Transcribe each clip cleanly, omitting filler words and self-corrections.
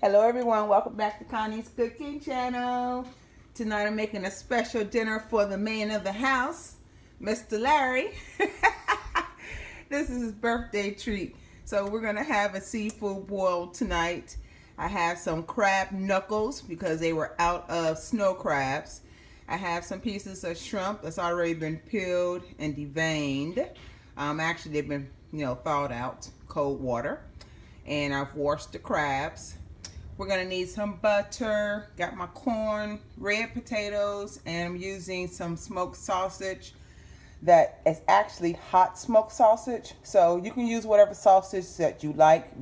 Hello everyone, welcome back to Connie's cooking channel. Tonight I'm making a special dinner for the man of the house, Mr. Larry. This is his birthday treat. So we're gonna have a seafood boil tonight. I have some crab knuckles because they were out of snow crabs. I have some pieces of shrimp that's already been peeled and deveined. Actually they've been, thawed out, cold water. And I've washed the crabs. We're gonna need some butter, got my corn, red potatoes, and I'm using some smoked sausage that is actually hot smoked sausage. So you can use whatever sausage that you like.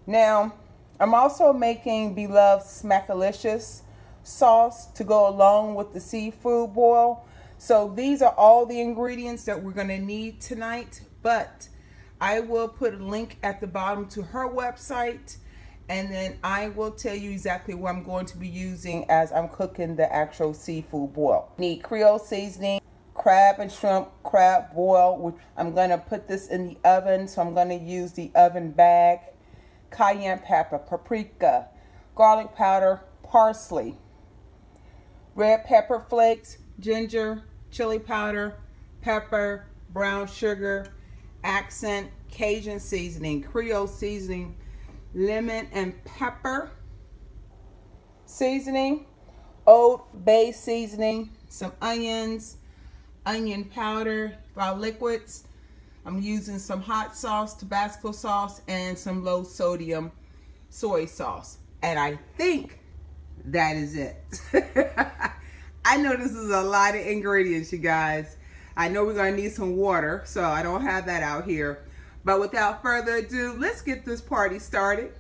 Now, I'm also making Bloves Smackalicious sauce to go along with the seafood boil. So these are all the ingredients that we're gonna need tonight, but I will put a link at the bottom to her website, and then I will tell you exactly what I'm going to be using as I'm cooking the actual seafood boil. Need Creole seasoning, crab and shrimp crab boil, which I'm going to put this in the oven, so I'm going to use the oven bag, cayenne pepper, paprika, garlic powder, parsley, red pepper flakes, ginger, chili powder, pepper, brown sugar, accent, Cajun seasoning, Creole seasoning, lemon and pepper seasoning, Old Bay seasoning, some onions, onion powder, raw liquids. I'm using some hot sauce, Tabasco sauce, and some low sodium soy sauce. And I think that is it. I know this is a lot of ingredients, you guys. I know we're gonna need some water, so I don't have that out here. But without further ado, let's get this party started.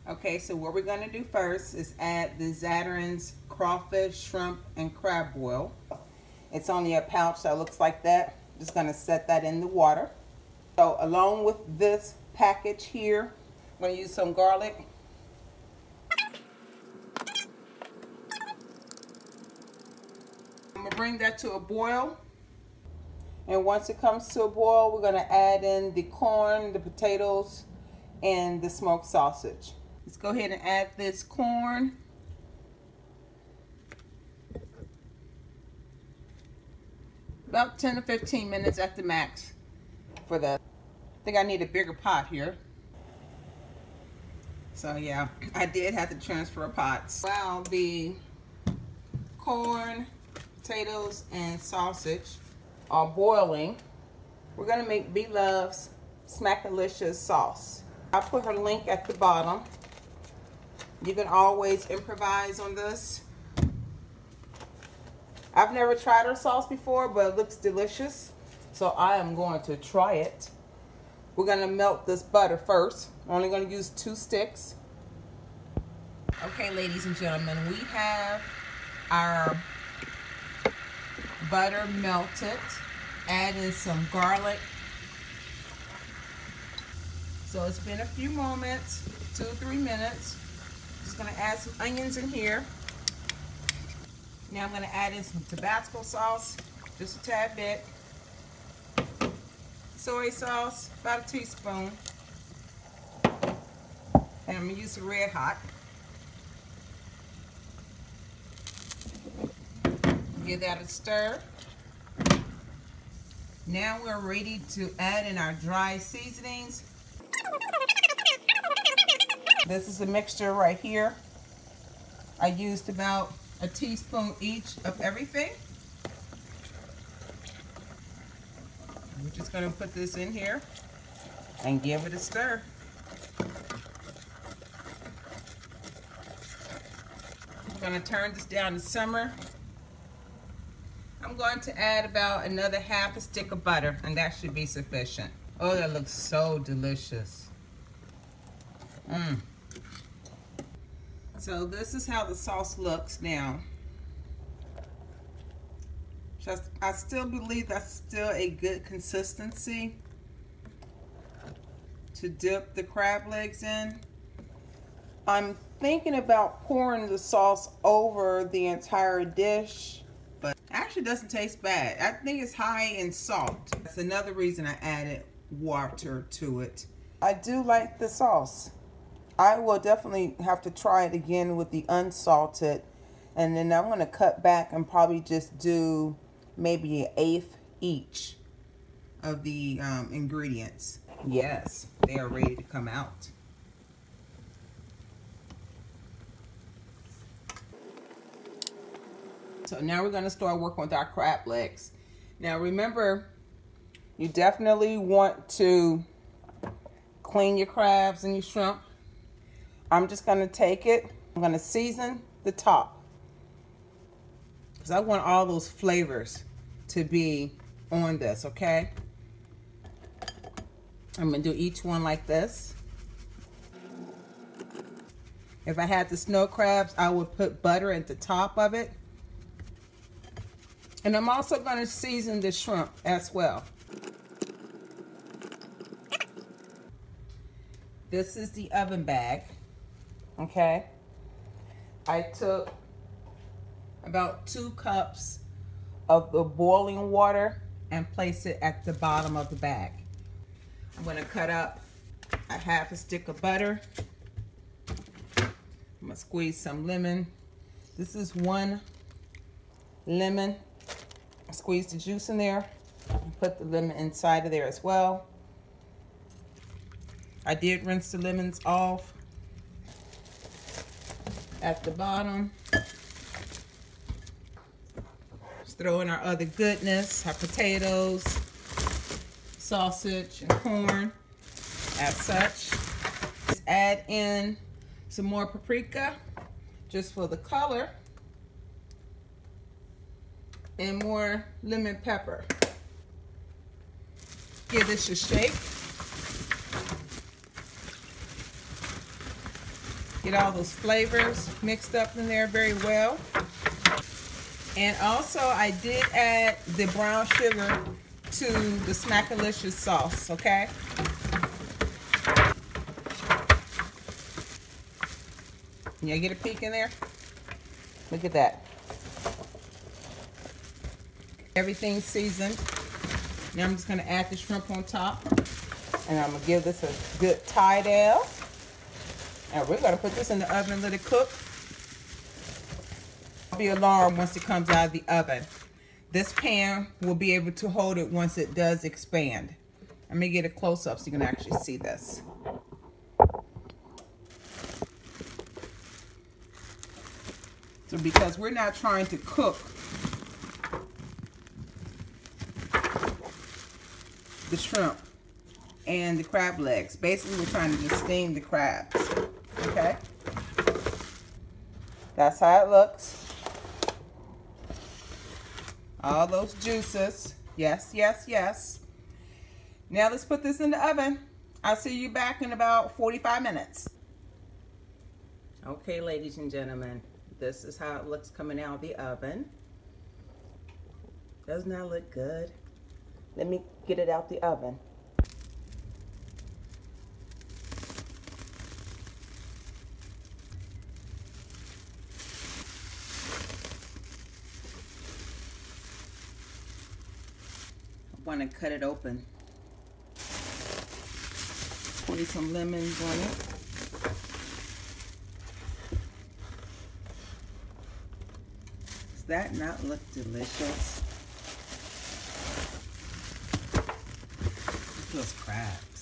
Okay, so what we're gonna do first is add the Zatarain's crawfish, shrimp, and crab boil. It's only a pouch that looks like that. Just gonna set that in the water. So along with this package here, I'm gonna use some garlic. I'm gonna bring that to a boil. And once it comes to a boil, we're going to add in the corn, the potatoes, and the smoked sausage. Let's go ahead and add this corn. About 10 to 15 minutes at the max for that. I think I need a bigger pot here. So yeah, I did have to transfer pots. While the corn, potatoes, and sausage are boiling, we're gonna make Bloves Smackalicious sauce. I'll put her link at the bottom. You can always improvise on this. I've never tried her sauce before, but it looks delicious, so I am going to try it. We're gonna melt this butter first. I'm only gonna use 2 sticks. Okay, ladies and gentlemen, we have our butter melted. Add in some garlic. So it's been a few moments, 2 or 3 minutes. Just gonna add some onions in here. Now I'm gonna add in some Tabasco sauce, just a tad bit. Soy sauce, about a teaspoon. And I'm gonna use the red hot. Give that a stir. Now we're ready to add in our dry seasonings. This is a mixture right here. I used about a teaspoon each of everything. We're just going to put this in here and give it a stir. I'm going to turn this down to simmer. I'm going to add about another half a stick of butter, and that should be sufficient. Oh, that looks so delicious. So this is how the sauce looks now. I still believe that's still a good consistency to dip the crab legs in. I'm thinking about pouring the sauce over the entire dish, but actually doesn't taste bad. I think it's high in salt. That's another reason I added water to it. I do like the sauce. I will definitely have to try it again with the unsalted. And then I'm going to cut back and probably just do maybe 1/8 each of the ingredients. Yes, they are ready to come out. So now we're going to start working with our crab legs. Now remember, you definitely want to clean your crabs and your shrimp. I'm just going to take it. I'm going to season the top, because I want all those flavors to be on this, okay? I'm going to do each one like this. If I had the snow crabs, I would put butter at the top of it. And I'm also going to season the shrimp as well. This is the oven bag, okay? I took about 2 cups of the boiling water and place it at the bottom of the bag. I'm going to cut up a 1/2 stick of butter. I'm going to squeeze some lemon. This is 1 lemon. Squeeze the juice in there and put the lemon inside of there as well. I did rinse the lemons off at the bottom. Just throw in our other goodness, our potatoes, sausage, and corn as such. Just add in some more paprika just for the color, and more lemon pepper. Give this a shake. Get all those flavors mixed up in there very well. And also I did add the brown sugar to the Smackalicious sauce, okay? Yeah, get a peek in there? Look at that. Everything's seasoned. Now I'm just going to add the shrimp on top. And I'm going to give this a good tie down. And we're going to put this in the oven and let it cook. Don't be alarmed once it comes out of the oven. This pan will be able to hold it once it does expand. Let me get a close-up so you can actually see this. So because we're not trying to cook the shrimp and the crab legs. Basically, we're trying to just steam the crabs. Okay? That's how it looks. All those juices. Yes, yes, yes. Now let's put this in the oven. I'll see you back in about 45 minutes. Okay, ladies and gentlemen, this is how it looks coming out of the oven. Doesn't that look good? Let me get it out the oven. I want to cut it open. Squeeze some lemons on it. Does that not look delicious? Those crabs.